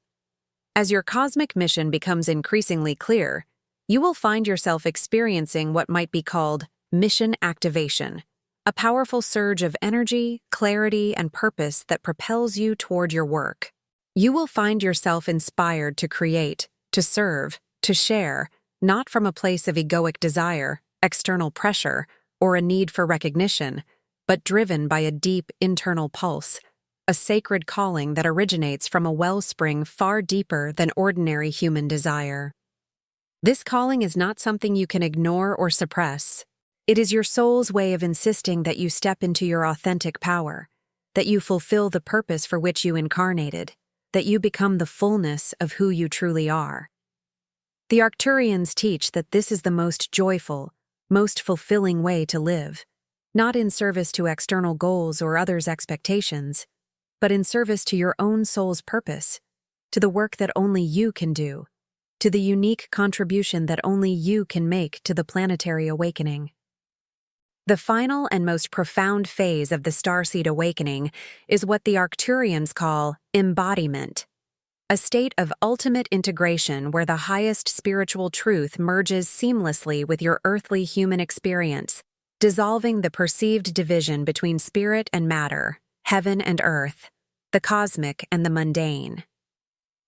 As your cosmic mission becomes increasingly clear, you will find yourself experiencing what might be called mission activation, a powerful surge of energy, clarity, and purpose that propels you toward your work. You will find yourself inspired to create, to serve, to share, not from a place of egoic desire, external pressure, or a need for recognition, but driven by a deep internal pulse, a sacred calling that originates from a wellspring far deeper than ordinary human desire. This calling is not something you can ignore or suppress. It is your soul's way of insisting that you step into your authentic power, that you fulfill the purpose for which you incarnated, that you become the fullness of who you truly are. The Arcturians teach that this is the most joyful, most fulfilling way to live, not in service to external goals or others' expectations, but in service to your own soul's purpose, to the work that only you can do, to the unique contribution that only you can make to the planetary awakening. The final and most profound phase of the starseed awakening is what the Arcturians call embodiment, a state of ultimate integration where the highest spiritual truth merges seamlessly with your earthly human experience, dissolving the perceived division between spirit and matter, heaven and earth, the cosmic and the mundane.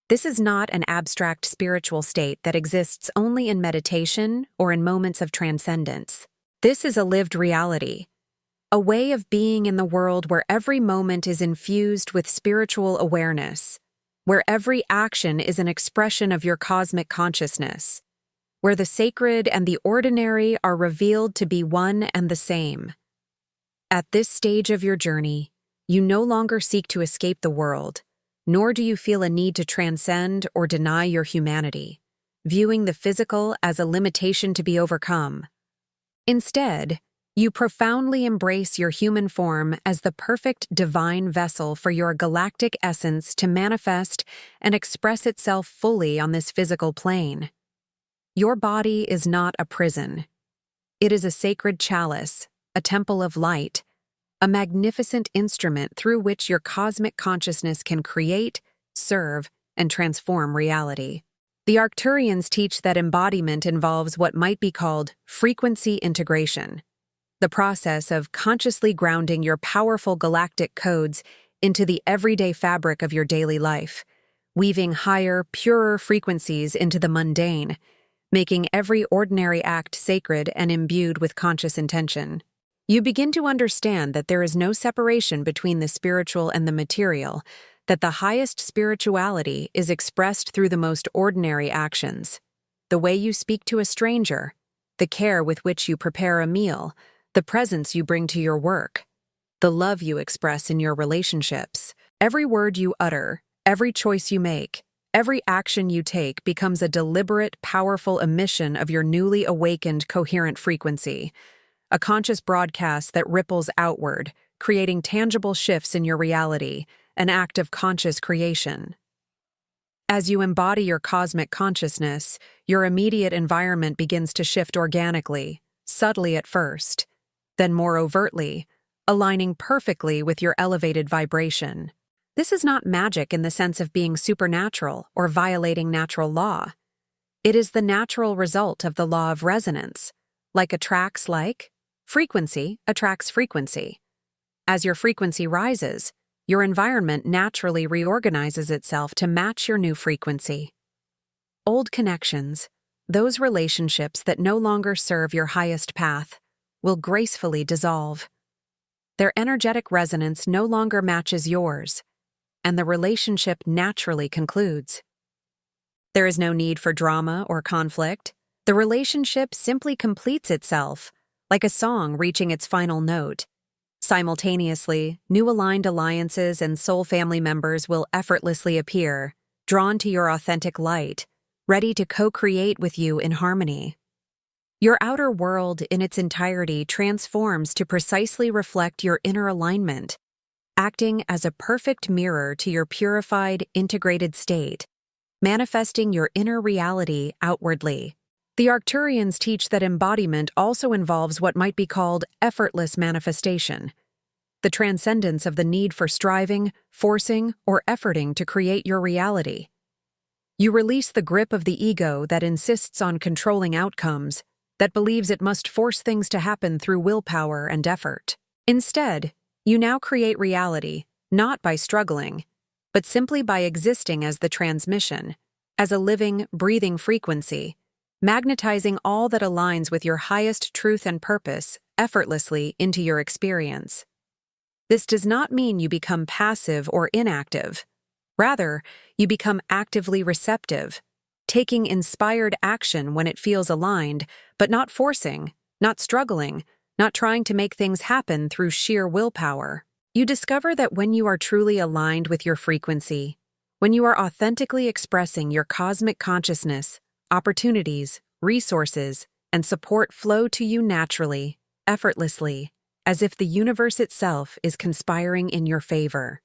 This is not an abstract spiritual state that exists only in meditation or in moments of transcendence. This is a lived reality, a way of being in the world where every moment is infused with spiritual awareness, where every action is an expression of your cosmic consciousness, where the sacred and the ordinary are revealed to be one and the same. At this stage of your journey, you no longer seek to escape the world, nor do you feel a need to transcend or deny your humanity, viewing the physical as a limitation to be overcome. Instead, you profoundly embrace your human form as the perfect divine vessel for your galactic essence to manifest and express itself fully on this physical plane. Your body is not a prison. It is a sacred chalice, a temple of light, a magnificent instrument through which your cosmic consciousness can create, serve, and transform reality. The Arcturians teach that embodiment involves what might be called frequency integration, the process of consciously grounding your powerful galactic codes into the everyday fabric of your daily life, weaving higher, purer frequencies into the mundane, making every ordinary act sacred and imbued with conscious intention. You begin to understand that there is no separation between the spiritual and the material, that the highest spirituality is expressed through the most ordinary actions. The way you speak to a stranger, the care with which you prepare a meal, the presence you bring to your work, the love you express in your relationships. Every word you utter, every choice you make, every action you take becomes a deliberate, powerful emission of your newly awakened coherent frequency, a conscious broadcast that ripples outward, creating tangible shifts in your reality, an act of conscious creation. As you embody your cosmic consciousness, your immediate environment begins to shift organically, subtly at first, then more overtly, aligning perfectly with your elevated vibration. This is not magic in the sense of being supernatural or violating natural law. It is the natural result of the law of resonance. Like attracts like, frequency attracts frequency. As your frequency rises, your environment naturally reorganizes itself to match your new frequency. Old connections, those relationships that no longer serve your highest path, will gracefully dissolve. Their energetic resonance no longer matches yours, and the relationship naturally concludes. There is no need for drama or conflict. The relationship simply completes itself, like a song reaching its final note. Simultaneously, new aligned alliances and soul family members will effortlessly appear, drawn to your authentic light, ready to co-create with you in harmony. Your outer world in its entirety transforms to precisely reflect your inner alignment, acting as a perfect mirror to your purified, integrated state, manifesting your inner reality outwardly. The Arcturians teach that embodiment also involves what might be called effortless manifestation, the transcendence of the need for striving, forcing, or efforting to create your reality. You release the grip of the ego that insists on controlling outcomes, that believes it must force things to happen through willpower and effort. Instead, you now create reality, not by struggling, but simply by existing as the transmission, as a living, breathing frequency, magnetizing all that aligns with your highest truth and purpose effortlessly into your experience. This does not mean you become passive or inactive. Rather, you become actively receptive, taking inspired action when it feels aligned, but not forcing, not struggling, not trying to make things happen through sheer willpower. You discover that when you are truly aligned with your frequency, when you are authentically expressing your cosmic consciousness, opportunities, resources, and support flow to you naturally, effortlessly, as if the universe itself is conspiring in your favor.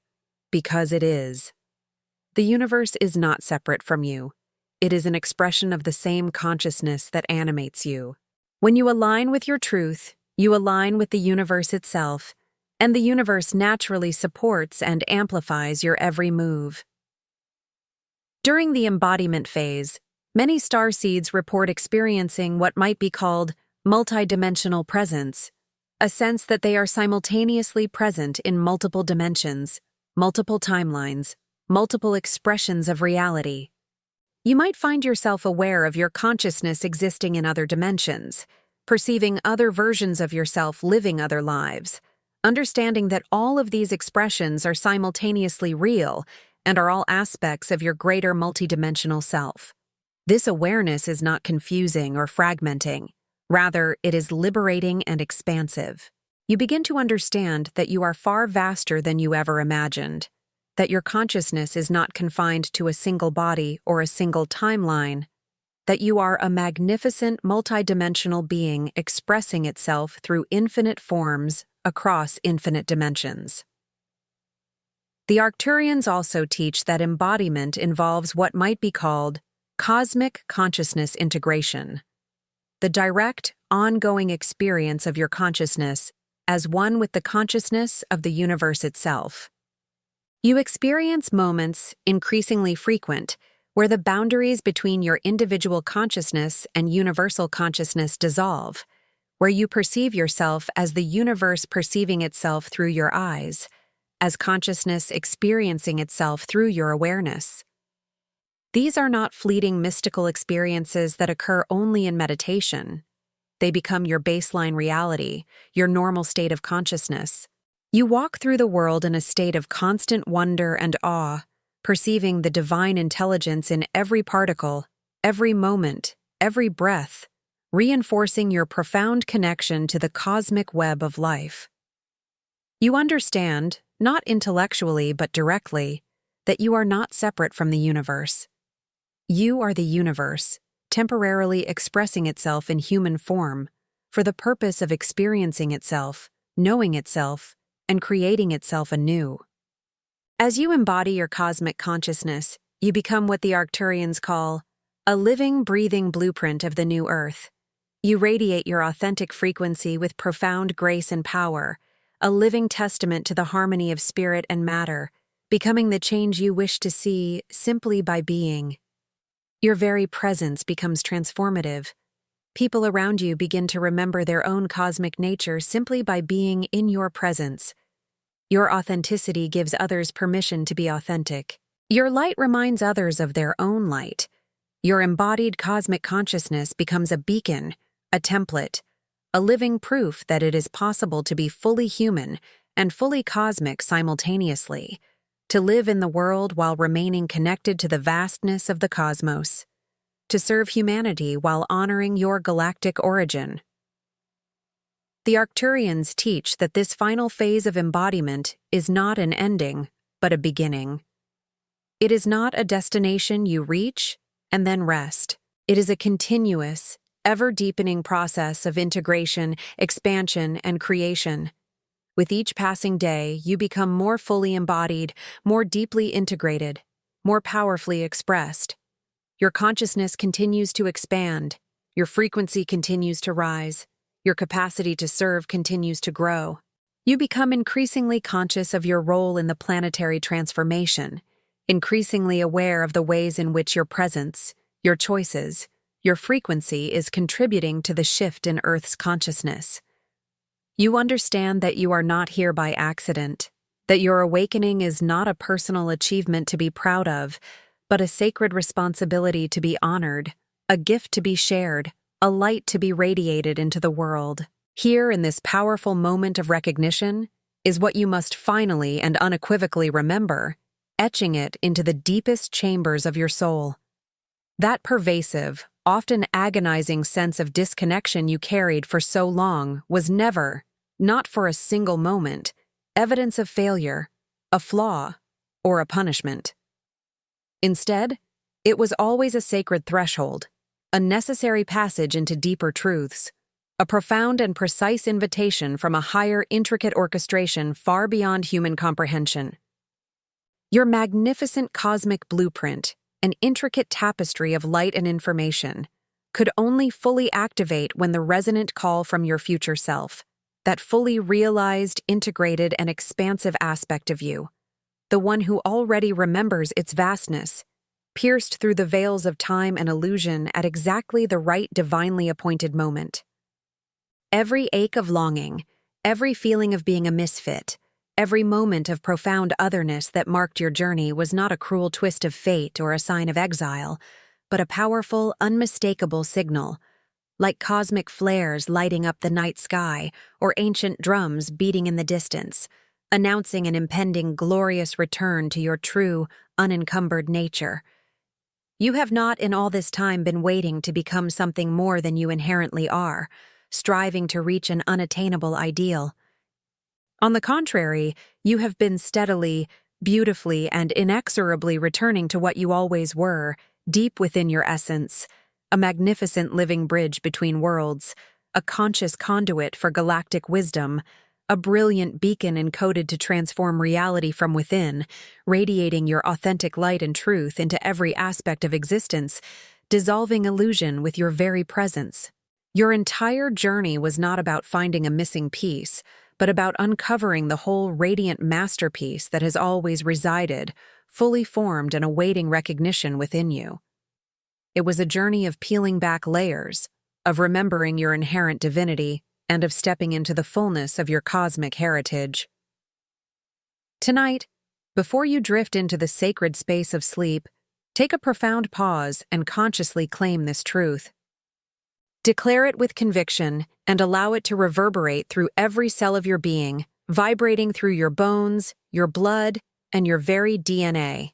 Because it is. The universe is not separate from you. It is an expression of the same consciousness that animates you. When you align with your truth, you align with the universe itself, and the universe naturally supports and amplifies your every move. During the embodiment phase, many starseeds report experiencing what might be called multidimensional presence, a sense that they are simultaneously present in multiple dimensions, multiple timelines, multiple expressions of reality. You might find yourself aware of your consciousness existing in other dimensions, perceiving other versions of yourself living other lives, understanding that all of these expressions are simultaneously real and are all aspects of your greater multidimensional self. This awareness is not confusing or fragmenting. Rather, it is liberating and expansive. you begin to understand that you are far vaster than you ever imagined, that your consciousness is not confined to a single body or a single timeline, that you are a magnificent multidimensional being expressing itself through infinite forms across infinite dimensions. The Arcturians also teach that embodiment involves what might be called cosmic consciousness integration, the direct, ongoing experience of your consciousness as one with the consciousness of the universe itself. You experience moments, increasingly frequent, where the boundaries between your individual consciousness and universal consciousness dissolve, where you perceive yourself as the universe perceiving itself through your eyes, as consciousness experiencing itself through your awareness. These are not fleeting mystical experiences that occur only in meditation. They become your baseline reality, your normal state of consciousness. You walk through the world in a state of constant wonder and awe, perceiving the divine intelligence in every particle, every moment, every breath, reinforcing your profound connection to the cosmic web of life. You understand, not intellectually but directly, that you are not separate from the universe. You are the universe, temporarily expressing itself in human form, for the purpose of experiencing itself, knowing itself, and creating itself anew. As you embody your cosmic consciousness, you become what the Arcturians call a living, breathing blueprint of the new Earth. You radiate your authentic frequency with profound grace and power, a living testament to the harmony of spirit and matter, becoming the change you wish to see simply by being. Your very presence becomes transformative. People around you begin to remember their own cosmic nature simply by being in your presence. Your authenticity gives others permission to be authentic. Your light reminds others of their own light. Your embodied cosmic consciousness becomes a beacon, a template, a living proof that it is possible to be fully human and fully cosmic simultaneously, to live in the world while remaining connected to the vastness of the cosmos, to serve humanity while honoring your galactic origin. The Arcturians teach that this final phase of embodiment is not an ending, but a beginning. It is not a destination you reach and then rest. It is a continuous, ever-deepening process of integration, expansion, and creation. With each passing day, you become more fully embodied, more deeply integrated, more powerfully expressed. Your consciousness continues to expand, your frequency continues to rise, your capacity to serve continues to grow. You become increasingly conscious of your role in the planetary transformation, increasingly aware of the ways in which your presence, your choices, your frequency is contributing to the shift in Earth's consciousness. You understand that you are not here by accident, that your awakening is not a personal achievement to be proud of, but a sacred responsibility to be honored, a gift to be shared, a light to be radiated into the world. Here, in this powerful moment of recognition, is what you must finally and unequivocally remember, etching it into the deepest chambers of your soul. That pervasive, often agonizing sense of disconnection you carried for so long was never, not for a single moment, evidence of failure, a flaw, or a punishment. Instead, it was always a sacred threshold, a necessary passage into deeper truths, a profound and precise invitation from a higher, intricate orchestration far beyond human comprehension. Your magnificent cosmic blueprint, an intricate tapestry of light and information, could only fully activate when the resonant call from your future self, that fully realized, integrated, and expansive aspect of you, the one who already remembers its vastness, pierced through the veils of time and illusion at exactly the right divinely appointed moment. Every ache of longing, every feeling of being a misfit, every moment of profound otherness that marked your journey was not a cruel twist of fate or a sign of exile, but a powerful, unmistakable signal, like cosmic flares lighting up the night sky or ancient drums beating in the distance, announcing an impending glorious return to your true, unencumbered nature. You have not in all this time been waiting to become something more than you inherently are, striving to reach an unattainable ideal. On the contrary, you have been steadily, beautifully, and inexorably returning to what you always were, deep within your essence, a magnificent living bridge between worlds, a conscious conduit for galactic wisdom, a brilliant beacon encoded to transform reality from within, radiating your authentic light and truth into every aspect of existence, dissolving illusion with your very presence. Your entire journey was not about finding a missing piece, but about uncovering the whole radiant masterpiece that has always resided, fully formed and awaiting recognition within you. It was a journey of peeling back layers, of remembering your inherent divinity, and of stepping into the fullness of your cosmic heritage. Tonight, before you drift into the sacred space of sleep, take a profound pause and consciously claim this truth. Declare it with conviction and allow it to reverberate through every cell of your being, vibrating through your bones, your blood, and your very DNA.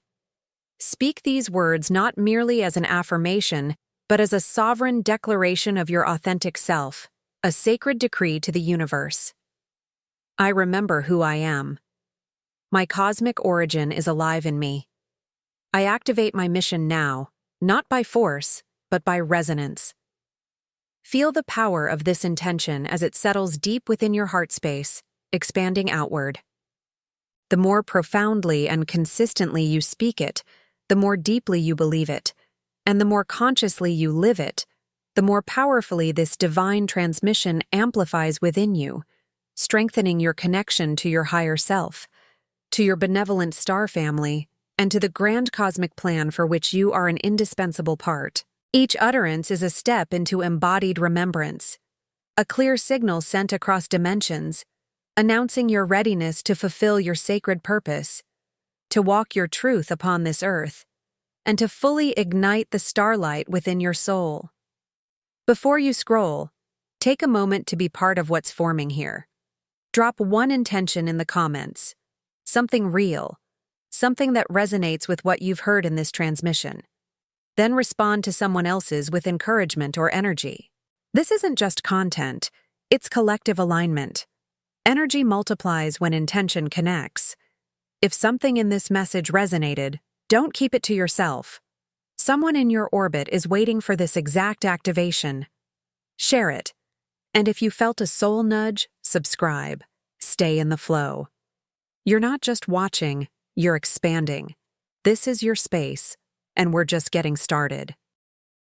Speak these words not merely as an affirmation, but as a sovereign declaration of your authentic self, a sacred decree to the universe. I remember who I am. My cosmic origin is alive in me. I activate my mission now, not by force, but by resonance. Feel the power of this intention as it settles deep within your heart space, expanding outward. The more profoundly and consistently you speak it, the more deeply you believe it, and the more consciously you live it, the more powerfully this divine transmission amplifies within you, strengthening your connection to your higher self, to your benevolent star family, and to the grand cosmic plan for which you are an indispensable part. Each utterance is a step into embodied remembrance, a clear signal sent across dimensions, announcing your readiness to fulfill your sacred purpose, to walk your truth upon this earth, and to fully ignite the starlight within your soul. Before you scroll, take a moment to be part of what's forming here. Drop one intention in the comments, something real, something that resonates with what you've heard in this transmission. Then respond to someone else's with encouragement or energy. This isn't just content, it's collective alignment. Energy multiplies when intention connects. If something in this message resonated, don't keep it to yourself. Someone in your orbit is waiting for this exact activation. Share it. And if you felt a soul nudge, subscribe. Stay in the flow. You're not just watching, you're expanding. This is your space, and we're just getting started.